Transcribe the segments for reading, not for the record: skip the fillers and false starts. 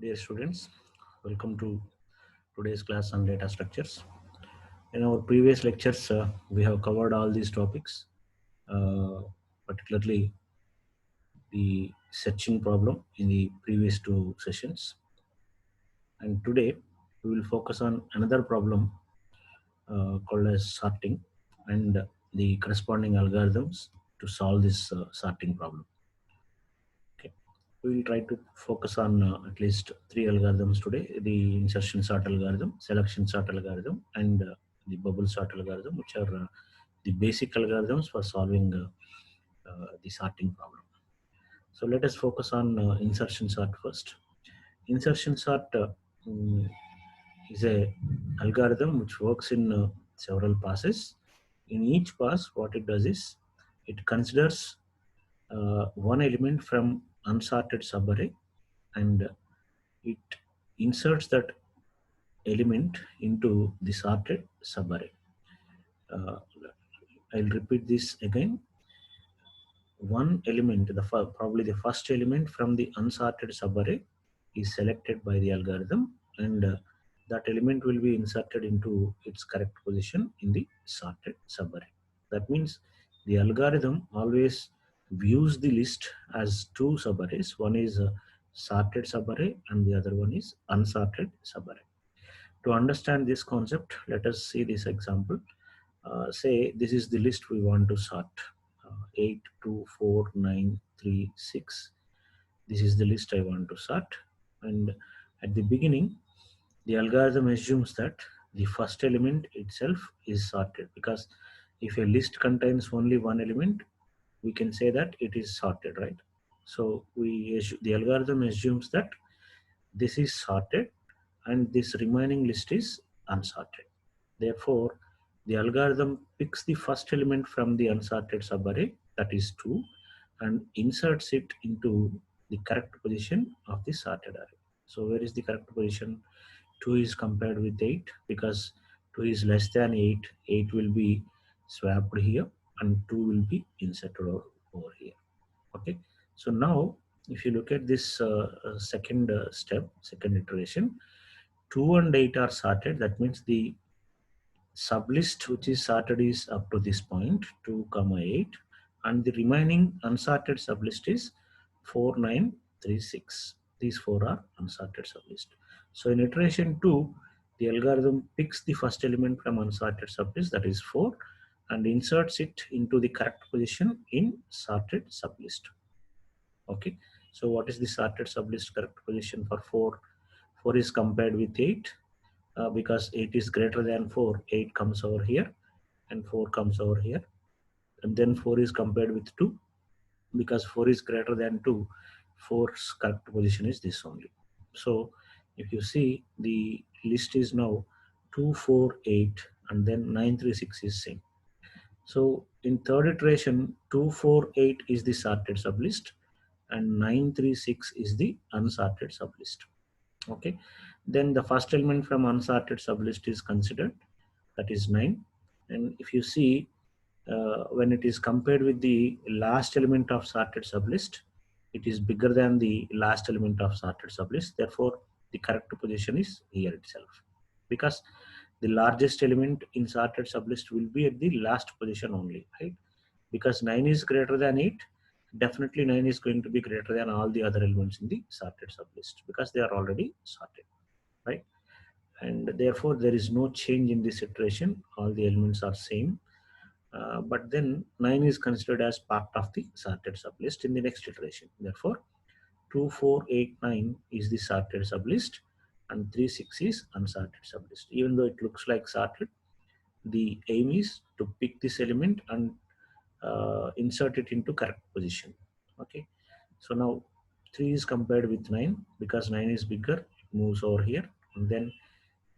Dear students, welcome to today's class on data structures. In our previous lectures, we have covered all these topics, particularly the searching problem in the previous two sessions. And today, we will focus on another problem called as sorting and the corresponding algorithms to solve this sorting problem. Okay. We will try to focus on at least three algorithms today: the insertion sort algorithm, selection sort algorithm, and the bubble sort algorithm, which are the basic algorithms for solving the sorting problem. So let us focus on insertion sort first. Insertion sort mm, is a algorithm which works in several passes. In each pass, what it does is it considers one element from unsorted subarray and it inserts that element into the sorted subarray. Uh, I'll repeat this again. One element, probably the first element from the unsorted subarray is selected by the algorithm, and that element will be inserted into its correct position in the sorted subarray. That means the algorithm always views the list as two subarrays. One is a sorted subarray and the other one is unsorted subarray. To understand this concept, let us see this example. Say this is the list we want to sort. 8, 2, 4, 9, 3, 6. This is the list I want to sort. And at the beginning, the algorithm assumes that the first element itself is sorted, because if a list contains only one element, we can say that it is sorted, right? So the algorithm assumes that this is sorted and this remaining list is unsorted. Therefore, the algorithm picks the first element from the unsorted subarray, that is 2, and inserts it into the correct position of the sorted array. So where is the correct position? 2 is compared with 8, because 2 is less than 8. 8 will be swapped here and 2 will be inserted over here. Okay. So now if you look at this second step, second iteration, 2 and 8 are sorted. That means the sublist which is sorted is up to this point, 2 comma 8, and the remaining unsorted sublist is 4, 9, 3, 6. These four are unsorted sublist. So in iteration 2, the algorithm picks the first element from unsorted sublist, that is 4, and inserts it into the correct position in sorted sublist. Okay. So what is the sorted sublist correct position for 4? 4 is compared with 8, because 8 is greater than 4. 8 comes over here and 4 comes over here. And then 4 is compared with 2, because 4 is greater than 2. 4's correct position is this only. So if you see, the list is now 2, 4, 8, and then 9, 3, 6 is same. So in third iteration, 2, 4, 8 is the sorted sublist and 9, 3, 6 is the unsorted sublist. Okay. Then the first element from unsorted sublist is considered, that is 9. And if you see, when it is compared with the last element of sorted sublist, it is bigger than the last element of sorted sublist. Therefore, the correct position is here itself, because the largest element in sorted sublist will be at the last position only, right? Because 9 is greater than 8, definitely 9 is going to be greater than all the other elements in the sorted sublist, because they are already sorted, right? And therefore there is no change in this iteration, all the elements are same. But then 9 is considered as part of the sorted sublist in the next iteration. Therefore 2, 4, 8, 9 is the sorted sublist and 3, 6 is unsorted sublist. Even though it looks like sorted, the aim is to pick this element and insert it into correct position. Okay. So now 3 is compared with 9, because 9 is bigger, it moves over here. And then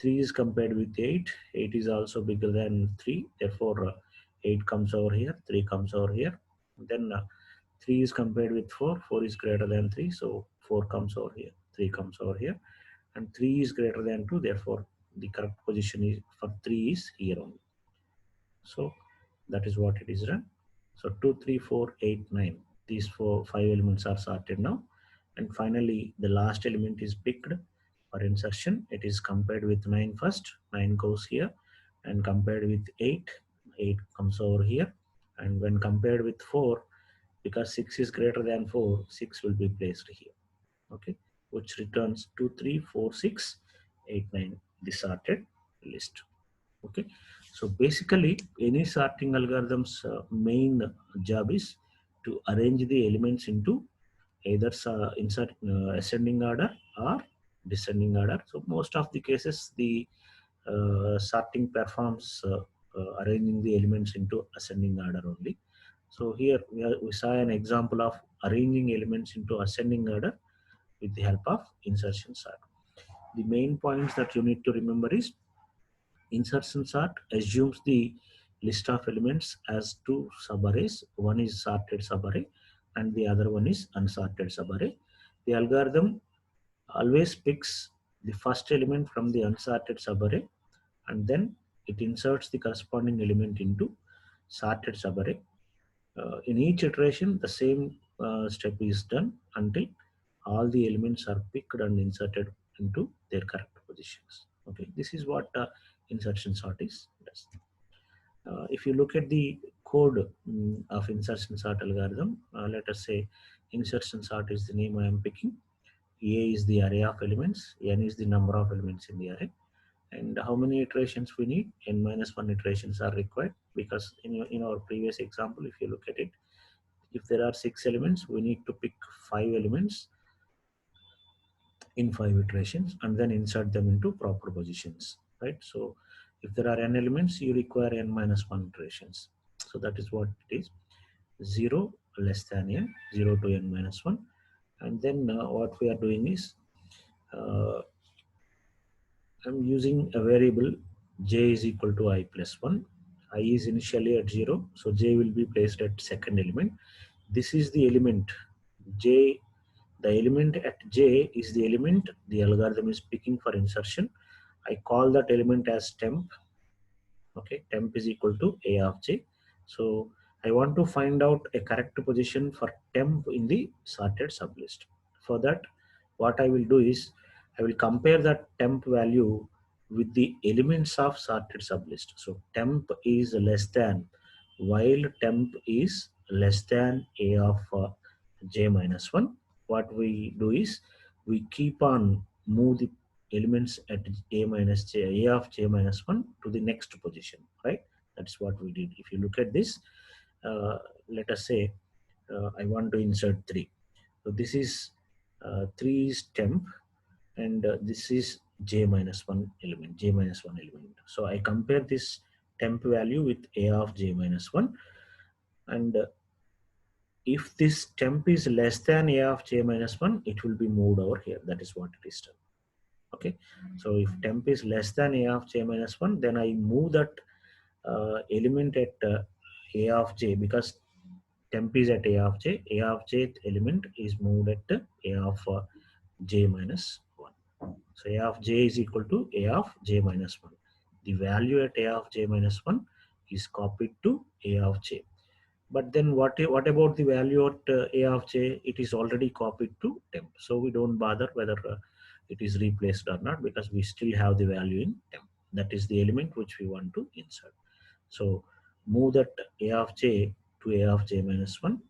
3 is compared with 8, 8 is also bigger than 3, therefore 8 comes over here, 3 comes over here. And then 3 is compared with 4, 4 is greater than 3, so 4 comes over here, 3 comes over here, and 3 is greater than 2, therefore the correct position is for 3 is here only. So that is what it is done. So 2, 3, 4, 8, 9. These 5 elements are sorted now. and finally the last element is picked for insertion. It is compared with 9 first, 9 goes here, and compared with 8, 8 comes over here, and when compared with 4, because 6 is greater than 4, 6 will be placed here, okay, which returns 2, 3, 4, 6, 8, 9, the sorted list. Okay, so basically any sorting algorithm's main job is to arrange the elements into either insert ascending order or descending order. So most of the cases the sorting performs arranging the elements into ascending order only. So here we saw an example of arranging elements into ascending order with the help of insertion sort. The main points that you need to remember is insertion sort assumes the list of elements as two subarrays. One is sorted subarray and the other one is unsorted subarray. The algorithm always picks the first element from the unsorted subarray and then it inserts the corresponding element into sorted subarray. In each iteration, the same step is done until all the elements are picked and inserted into their correct positions. Okay, this is what insertion sort is does. If you look at the code of insertion sort algorithm, let us say insertion sort is the name I am picking. A is the array of elements, n is the number of elements in the array, and how many iterations we need? N minus 1 iterations are required because in our previous example, if you look at it, if there are 6 elements, we need to pick 5 elements in 5 iterations and then insert them into proper positions, right? So if there are n elements, you require n minus 1 iterations. So that is what it is. 0 less than n, 0 to n minus 1. And then what we are doing is uh, I'm using a variable j is equal to I plus 1. I is initially at 0, so j will be placed at second element. This is the element j. The element at j is the element the algorithm is picking for insertion. I call that element as temp. Okay, temp is equal to a of j. So I want to find out a correct position for temp in the sorted sublist. For that, what I will do is I will compare that temp value with the elements of sorted sublist. So temp is less than, while temp is less than a of j minus 1. What we do is we keep on move the elements at a minus j, a of j minus 1 to the next position, right? That's what we did. If you look at this, let us say I want to insert 3. So this is 3 is temp and this is j minus 1 element, j minus 1 element. So I compare this temp value with a of j minus 1, and if this temp is less than a of j minus 1, it will be moved over here. That is what it is done. Okay, so if temp is less than a of j minus 1, then I move that element at a of j, because temp is at a of j. A of j element is moved at a of j minus 1. So a of j is equal to a of j minus 1. The value at a of j minus 1 is copied to a of j. But then what about the value at a of j? It is already copied to temp. So we don't bother whether it is replaced or not, because we still have the value in temp. That is the element which we want to insert. So move that a of j to a of j minus 1,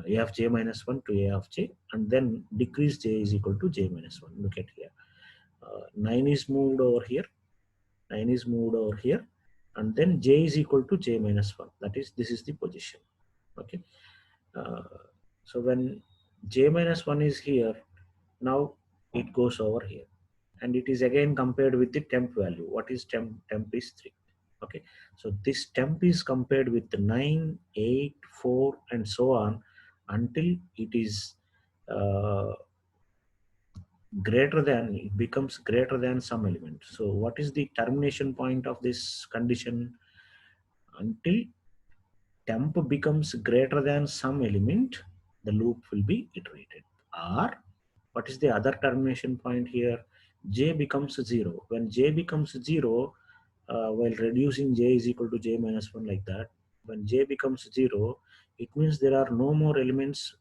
a of j minus 1 to a of j, and then decrease j is equal to j minus 1. Look at here. 9 is moved over here. 9 is moved over here. And then j is equal to j minus 1. That is, this is the position. Okay. Uh, so when j minus 1 is here, now it goes over here. And it is again compared with the temp value. What is temp? Temp is 3. Okay, so this temp is compared with the 9, 8, 4, and so on until it is greater than, it becomes greater than some element. So what is the termination point of this condition? Until temp becomes greater than some element, the loop will be iterated. Or what is the other termination point here? J becomes 0. When j becomes 0, while reducing j is equal to j minus 1 like that, when j becomes 0, it means there are no more elements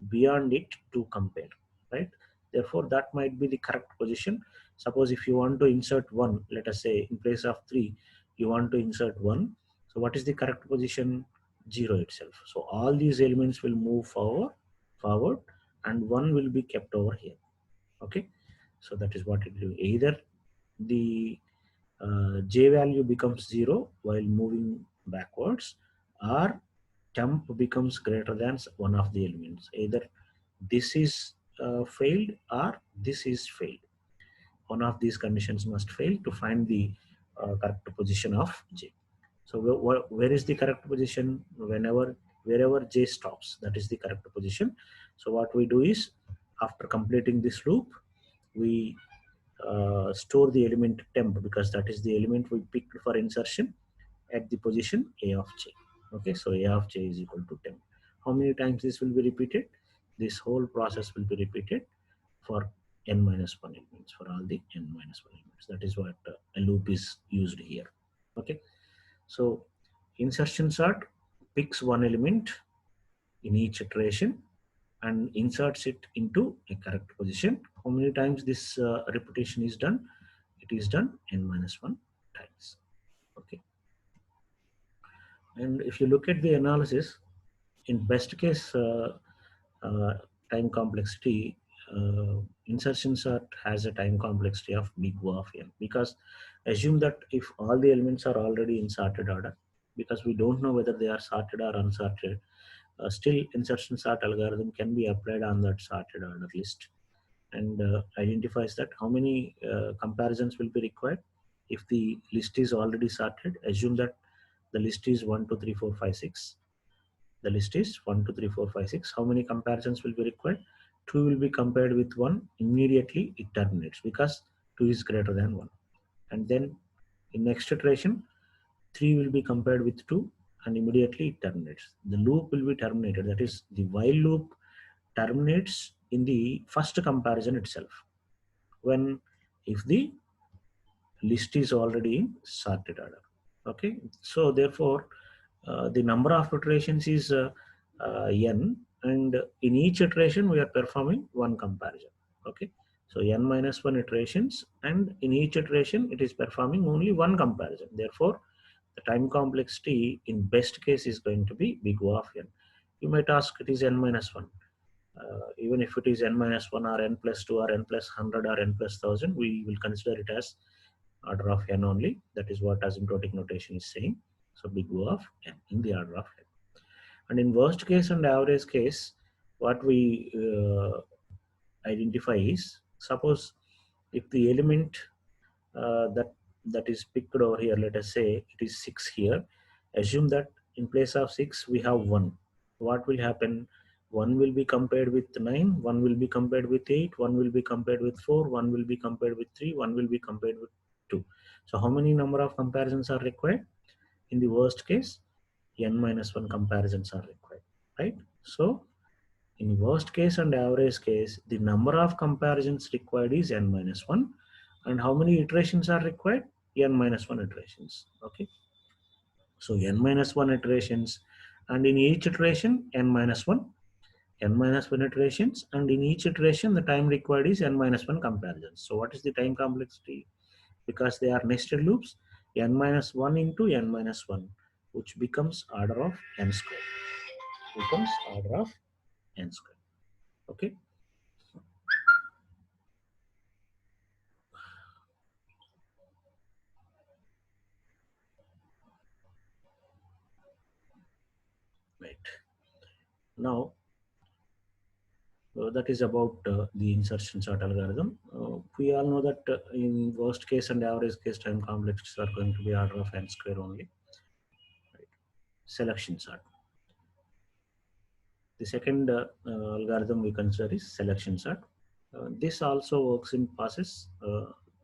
beyond it to compare, right? Therefore, that might be the correct position. Suppose if you want to insert 1, let us say in place of 3, you want to insert 1. So what is the correct position? 0 itself. So all these elements will move forward, and 1 will be kept over here. Okay, so that is what it will do. Either the j value becomes 0 while moving backwards, or temp becomes greater than one of the elements. Either this is failed or this is failed. One of these conditions must fail to find the correct position of j. So where is the correct position? Wherever j stops, that is the correct position. So what we do is, after completing this loop, we store the element temp, because that is the element we picked for insertion, at the position a of j. Okay, so a of j is equal to temp. How many times this will be repeated? This whole process will be repeated for n minus 1 elements, for all the n minus 1 elements. That is what a loop is used here. Okay, so insertion sort picks one element in each iteration and inserts it into a correct position. How many times this repetition is done? It is done n minus 1 times. Okay, and if you look at the analysis, in best case uh, time complexity, insertion sort has a time complexity of big O of n, because assume that if all the elements are already in sorted order, because we don't know whether they are sorted or unsorted, still insertion sort algorithm can be applied on that sorted order list, and identifies that how many comparisons will be required. If the list is already sorted, assume that the list is 1 2 3 4 5 6. The list is 1 2 3 4 5 6. How many comparisons will be required? 2 will be compared with 1. Immediately it terminates, because 2 is greater than 1. And then in next iteration, 3 will be compared with 2, and immediately it terminates. The loop will be terminated. That is, the while loop terminates in the first comparison itself, when if the list is already in sorted order. Okay, so therefore the number of iterations is n, and in each iteration we are performing one comparison. Okay, so n minus 1 iterations, and in each iteration it is performing only one comparison. Therefore, the time complexity in best case is going to be big O of n. You might ask, it is n minus 1. Even if it is n minus 1 or n plus 2 or n plus 100 or n plus 1000, we will consider it as order of n only. That is what asymptotic notation is saying. So big O of n in the order of n. And in worst case and average case, what we identify is, suppose if the element that is picked over here, let us say it is 6 here, assume that in place of 6 we have 1. What will happen? 1 will be compared with 9, 1 will be compared with 8, 1 will be compared with 4, 1 will be compared with 3, 1 will be compared with 2. So how many number of comparisons are required? In the worst case, n minus 1 comparisons are required, right? So in worst case and average case, the number of comparisons required is n minus 1. And how many iterations are required? N minus 1 iterations. Okay, so n minus 1 iterations, and in each iteration n minus 1, n minus 1 iterations, and in each iteration the time required is n minus 1 comparisons. So what is the time complexity? Because they are nested loops, n minus 1 into n minus 1, which becomes order of n square, becomes order of n square. Okay, right. Now that is about the insertion sort algorithm. We all know that in worst case and average case, time complexities are going to be order of n square only. Right. Selection sort. The second algorithm we consider is selection sort. This also works in passes.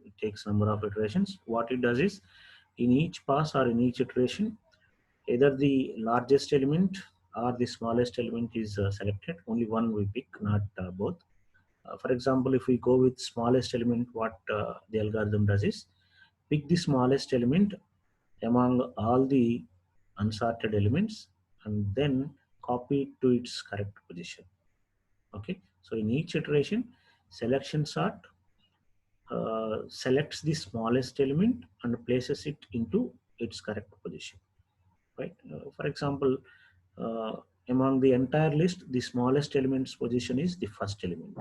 It takes number of iterations. What it does is, in each pass or in each iteration, either the largest element or the smallest element is selected. Only one we pick, not both. For example, if we go with smallest element, what the algorithm does is pick the smallest element among all the unsorted elements and then copy it to its correct position. Okay, so in each iteration, Selection sort selects the smallest element and places it into its correct position, right? For example, uh, among the entire list, the smallest element's position is the first element,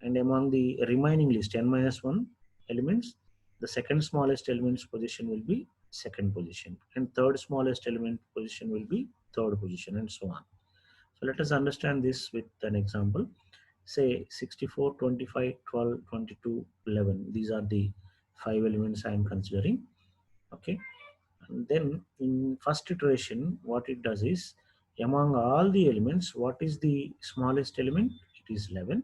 and among the remaining list n minus 1 elements, the second smallest element's position will be second position, and third smallest element position will be third position, and so on. So let us understand this with an example. Say 64, 25, 12, 22, 11. These are the five elements I am considering. Okay. And then in first iteration, what it does is, among all the elements, what is the smallest element? It is 11.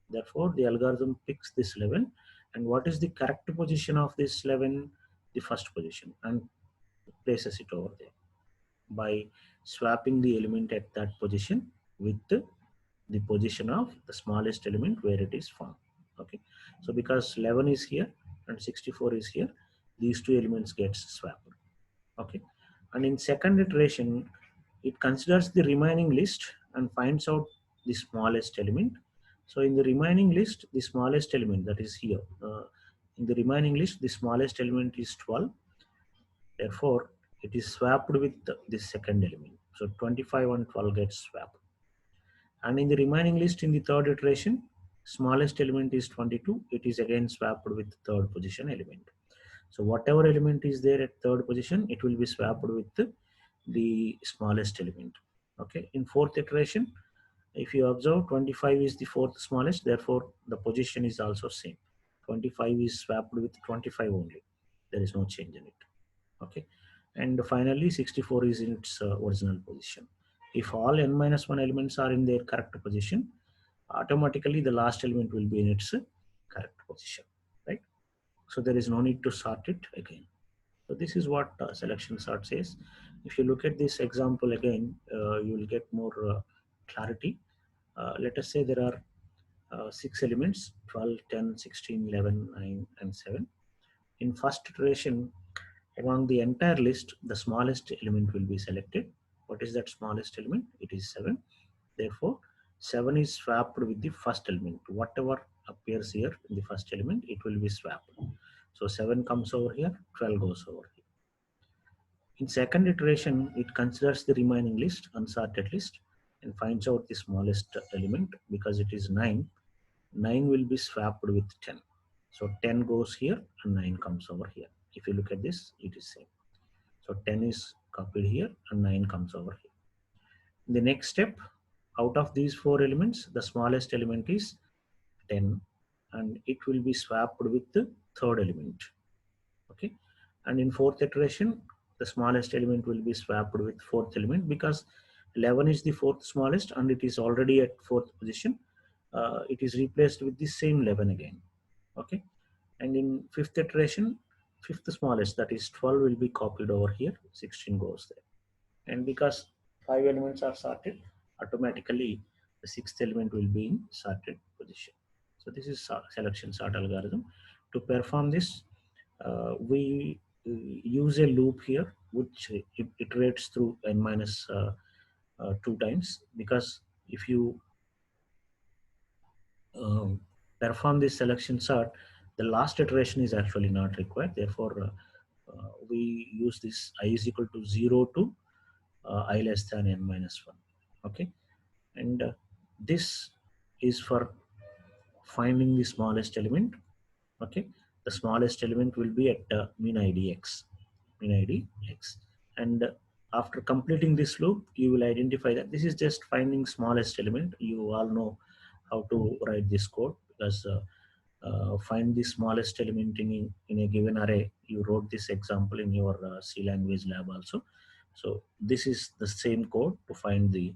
Therefore, the algorithm picks this 11. And what is the correct position of this 11? The first position, and places it over there by swapping the element at that position with the position of the smallest element where it is found. Okay, so because 11 is here and 64 is here, these two elements gets swapped. Okay, and in second iteration, it considers the remaining list and finds out the smallest element. So in the remaining list, the smallest element, that is here, in the remaining list, the smallest element is 12. Therefore, it is swapped with the second element. So 25 and 12 gets swapped. And in the remaining list in the third iteration, smallest element is 22. It is again swapped with third position element. So whatever element is there at third position, it will be swapped with the smallest element. Okay. In fourth iteration, if you observe, 25 is the fourth smallest. Therefore, the position is also same. 25 is swapped with 25 only. There is no change in it. Okay, and finally 64 is in its original position. If all n minus 1 elements are in their correct position, automatically the last element will be in its correct position, right? So there is no need to sort it again. So this is what selection sort says. If you look at this example again, you will get more clarity. Let us say there are six elements: 12, 10, 16, 11, 9, and 7. In first iteration, among the entire list, the smallest element will be selected. What is that smallest element? It is 7. Therefore, 7 is swapped with the first element. Whatever appears here in the first element, it will be swapped. So 7 comes over here, 12 goes over here. In second iteration, it considers the remaining list, unsorted list, and finds out the smallest element. Because it is 9, 9 will be swapped with 10. So 10 goes here and 9 comes over here. If you look at this, it is same. So 10 is copied here and 9 comes over here. In the next step, out of these four elements, the smallest element is 10, and it will be swapped with the third element. Okay, and in fourth iteration, the smallest element will be swapped with fourth element, because 11 is the fourth smallest and it is already at fourth position. It is replaced with the same 11 again. Okay, and in fifth iteration, fifth smallest, that is 12, will be copied over here. 16 goes there. And because five elements are sorted, automatically the sixth element will be in sorted position. So this is selection sort algorithm. To perform this, we use a loop here which iterates through n minus 2 times, because if you perform this selection sort, the last iteration is actually not required. Therefore, we use this I is equal to 0 to I less than n minus 1. Okay, and this is for finding the smallest element. Okay, the smallest element will be at min id x, and after completing this loop, you will identify that this is just finding smallest element. You all know how to write this code, because find the smallest element in a given array. You wrote this example in your C language lab also. So this is the same code to find the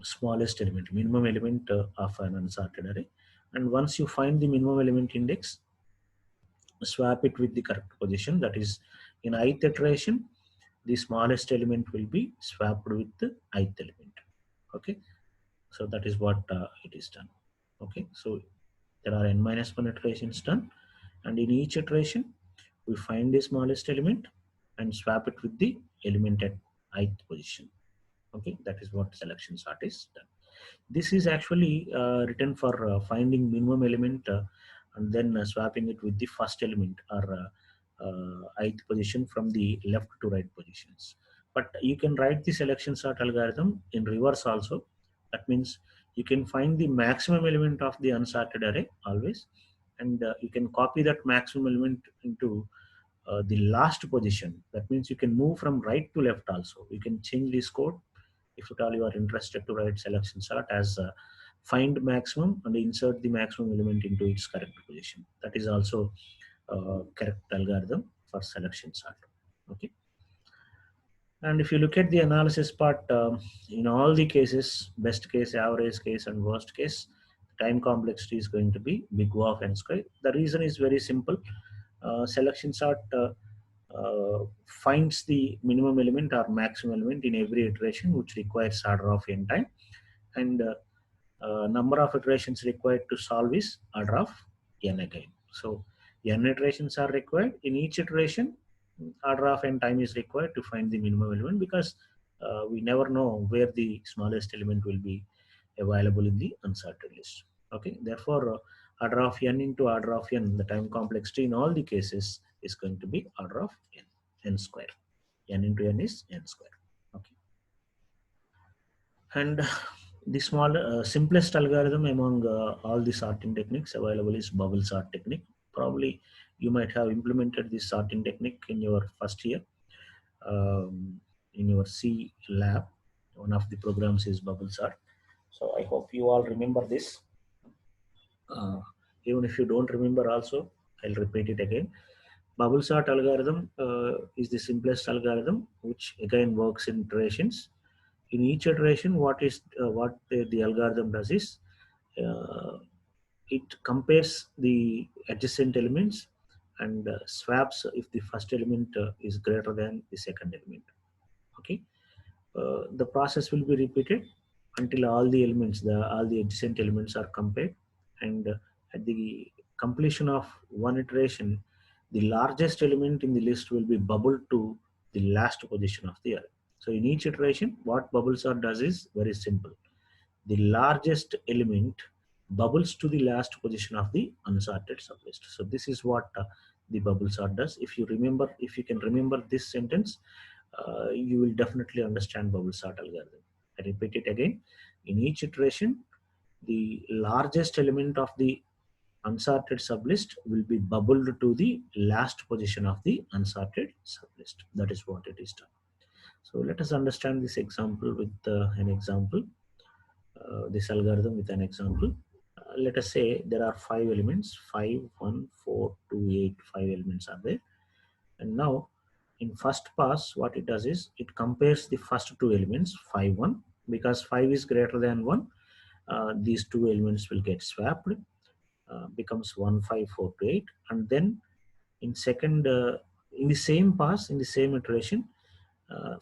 smallest element, minimum element of an unsorted array. And once you find the minimum element index, swap it with the correct position. That is, in ith iteration, the smallest element will be swapped with the ith element. Okay, so that is what it is done. Okay, so there are n minus 1 iterations done, and in each iteration, we find the smallest element and swap it with the element at ith position. Okay, that is what selection sort is done. This is actually written for finding minimum element and then swapping it with the first element or ith position from the left to right positions. But you can write the selection sort algorithm in reverse also. That means you can find the maximum element of the unsorted array always, and you can copy that maximum element into the last position. That means you can move from right to left also. You can change this code if at all you are interested to write selection sort as find maximum and insert the maximum element into its correct position. That is also correct algorithm for selection sort. Okay. And if you look at the analysis part, in all the cases, best case, average case, and worst case, time complexity is going to be big O of n square. The reason is very simple. Selection sort finds the minimum element or maximum element in every iteration, which requires order of n time, and number of iterations required to solve is order of n again. So n iterations are required. In each iteration, order of n time is required to find the minimum element, because we never know where the smallest element will be available in the unsorted list. Okay, therefore, order of n into order of n, the time complexity in all the cases is going to be order of n square. N into n is n square. Okay, and the simplest algorithm among all the sorting techniques available is bubble sort technique. Probably you might have implemented this sorting technique in your first year in your C lab. One of the programs is bubble sort. So I hope you all remember this. Even if you don't remember also, I'll repeat it again. Bubble sort algorithm is the simplest algorithm, which again works in iterations. In each iteration, what the algorithm does is uh, it compares the adjacent elements and swaps if the first element is greater than the second element. Okay, the process will be repeated until all the adjacent elements are compared, and at the completion of one iteration, the largest element in the list will be bubbled to the last position of the array. So in each iteration, what bubble sort does is very simple. The largest element bubbles to the last position of the unsorted sublist. So this is what the bubble sort does. If you can remember this sentence, you will definitely understand bubble sort algorithm. I repeat it again. In each iteration, the largest element of the unsorted sublist will be bubbled to the last position of the unsorted sublist. That is what it is done. So let us understand this example with an example. This algorithm with an example. Let us say there are 5 elements, 5, 1, 4, 2, 8, 5 elements are there. And now in first pass, what it does is it compares the first two elements, 5, 1, because 5 is greater than 1. These two elements will get swapped, becomes 1, 5, 4 to 8. And then in second, in the same pass, in the same iteration,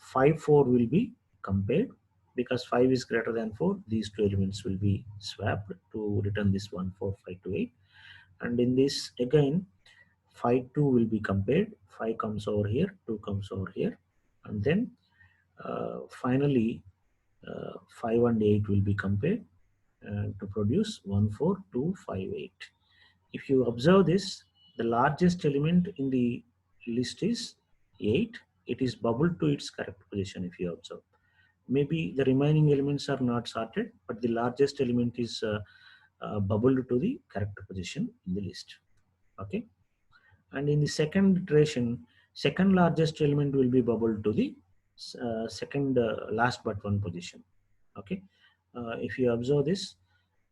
5, 4 will be compared. Because 5 is greater than 4, these two elements will be swapped to return this 1, 4, 5 to 8. And in this again, 5, 2 will be compared. 5 comes over here, 2 comes over here. And then finally, 5 and 8 will be compared to produce 1, 4, 2, 5, 8. If you observe this, the largest element in the list is 8. It is bubbled to its correct position if you observe. Maybe the remaining elements are not sorted, but the largest element is bubbled to the correct position in the list. Okay. And in the second iteration, second largest element will be bubbled to the second last but one position. Okay. If you observe this,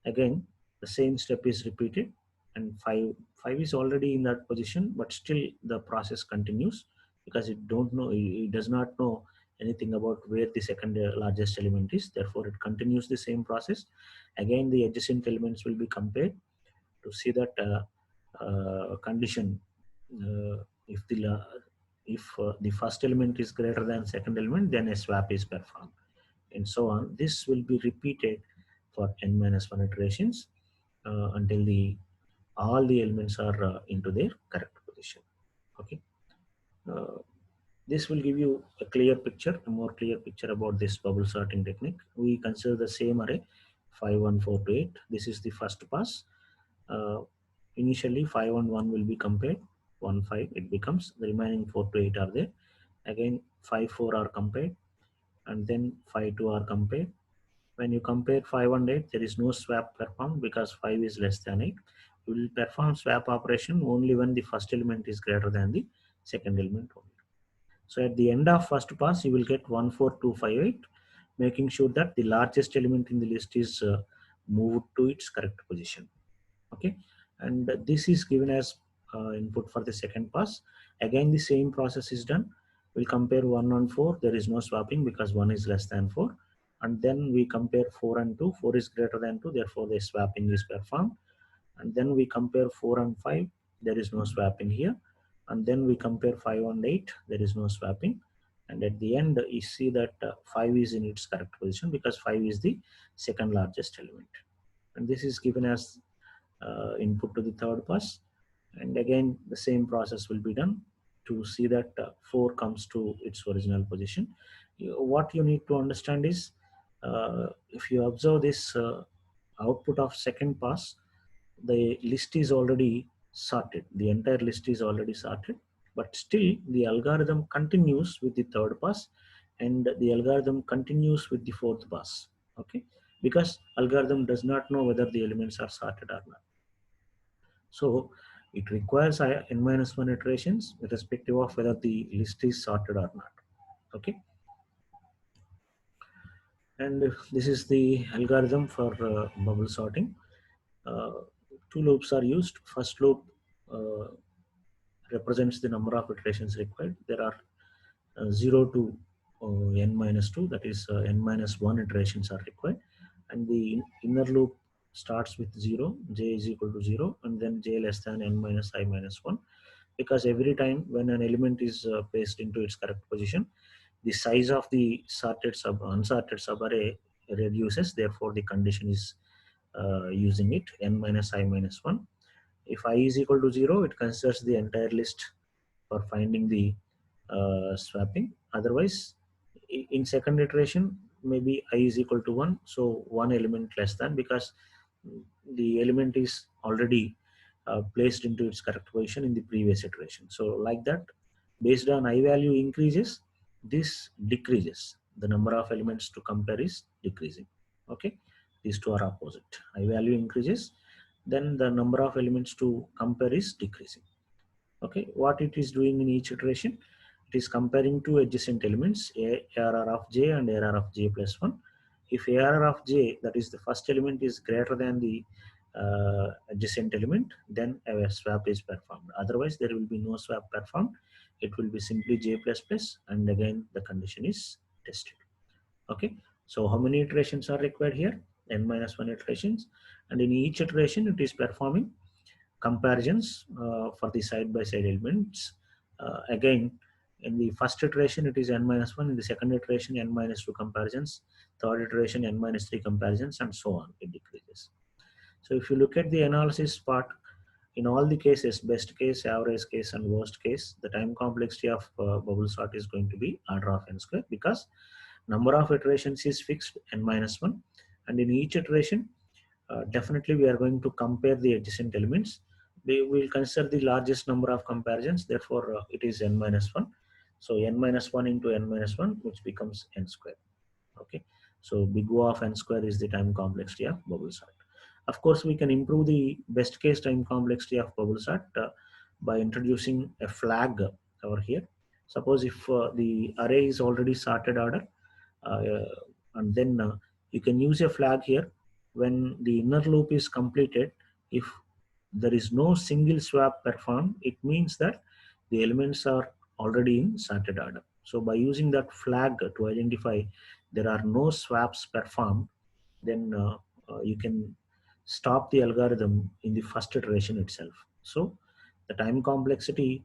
again, the same step is repeated, and 5 is already in that position, but still the process continues because it does not know anything about where the second largest element is. Therefore, it continues the same process. Again, the adjacent elements will be compared to see that condition. If the first element is greater than second element, then a swap is performed, and so on. This will be repeated for n minus 1 iterations until all the elements are into their correct position. Okay. Uh, this will give you a more clear picture about this bubble sorting technique. We consider the same array. 5, 1, 4 to 8. This is the first pass. Initially 5 and 1 will be compared, 1 5 it becomes, the remaining 4 to 8 are there. Again 5 4 are compared, and then 5 2 are compared. When you compare 5 and 8, there is no swap performed because 5 is less than 8. You will perform swap operation only when the first element is greater than the second element only. So at the end of first pass, you will get 1 4 2 5 8, making sure that the largest element in the list is moved to its correct position. Okay, and this is given as input for the second pass. Again, the same process is done. We'll compare 1 and 4. There is no swapping because 1 is less than 4. And then we compare 4 and 2. 4 is greater than 2. Therefore, the swapping is performed. And then we compare 4 and 5. There is no swapping here. And then we compare 5 and 8. There is no swapping. And at the end, you see that 5 is in its correct position because 5 is the second largest element. And this is given as input to the third pass. And again, the same process will be done to see that 4 comes to its original position. What you need to understand is, if you observe this output of second pass, the list is already sorted. The entire list is already sorted, but still the algorithm continues with the third pass, and the algorithm continues with the fourth pass. Okay, because algorithm does not know whether the elements are sorted or not. So it requires n-1 iterations irrespective of whether the list is sorted or not. Okay, and this is the algorithm for bubble sorting. Uh, Two loops are used. First loop uh, represents the number of iterations required. There are 0 to n minus 2, that is n minus 1 iterations are required. And the inner loop starts with 0, j is equal to 0, and then j less than n minus I minus 1. Because every time when an element is placed into its correct position, the size of the unsorted subarray reduces. Therefore, the condition is using it n minus I minus 1. If I is equal to 0, it considers the entire list for finding the swapping. Otherwise, in second iteration, maybe I is equal to 1, so one element less than, because the element is already placed into its correct position in the previous iteration. So like that, based on I value increases, this decreases. The number of elements to compare is decreasing. Okay, these two are opposite. I value increases, then the number of elements to compare is decreasing. Okay, what it is doing in each iteration, it is comparing two adjacent elements, ARR of j and ARR of j plus 1. If ARR of j, that is the first element, is greater than the adjacent element, then a swap is performed. Otherwise, there will be no swap performed. It will be simply j plus plus, and again the condition is tested. Okay, so how many iterations are required here? N minus 1 iterations, and in each iteration it is performing comparisons for the side-by-side elements. Again, in the first iteration it is n minus 1, in the second iteration n minus 2 comparisons, third iteration n minus 3 comparisons, and so on, it decreases. So if you look at the analysis part, in all the cases, best case, average case, and worst case, the time complexity of bubble sort is going to be order of n square, because number of iterations is fixed, n minus 1, and in each iteration definitely we are going to compare the adjacent elements. We will consider the largest number of comparisons, therefore it is n minus 1. So n minus 1 into n minus 1, which becomes n square. Okay, so big O of n square is the time complexity of bubble sort. Of course, we can improve the best case time complexity of bubble sort by introducing a flag over here. Suppose if the array is already sorted order, uh, and then you can use a flag here when the inner loop is completed. If there is no single swap performed, it means that the elements are already in sorted order. So by using that flag to identify there are no swaps performed, then you can stop the algorithm in the first iteration itself. So the time complexity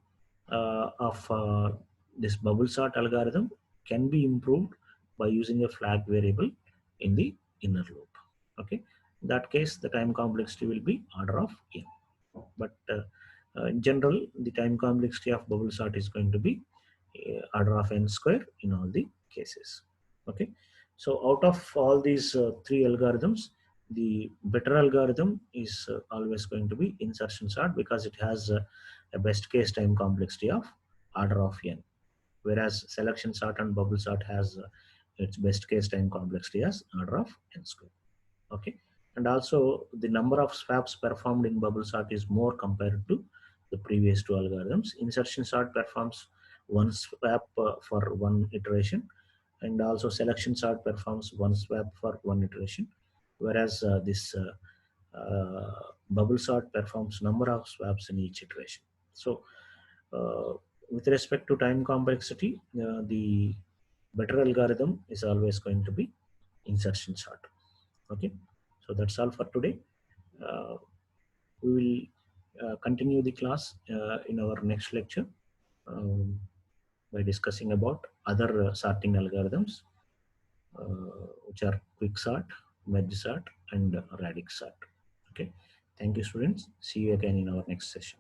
of this bubble sort algorithm can be improved by using a flag variable in the inner loop. Okay, in that case the time complexity will be order of n. But in general, the time complexity of bubble sort is going to be order of n square in all the cases. Okay, so out of all these three algorithms, the better algorithm is always going to be insertion sort, because it has a best case time complexity of order of n, whereas selection sort and bubble sort has its best case time complexity as order of n square. Okay, and also the number of swaps performed in bubble sort is more compared to the previous two algorithms. Insertion sort performs one swap for one iteration, and also selection sort performs one swap for one iteration, whereas this bubble sort performs number of swaps in each iteration. So uh, with respect to time complexity, the better algorithm is always going to be insertion sort. Okay, so that's all for today. uh, we will continue the class in our next lecture, um, by discussing about other sorting algorithms, which are quicksort, merge sort, and radix sort. Okay, thank you, students. See you again in our next session.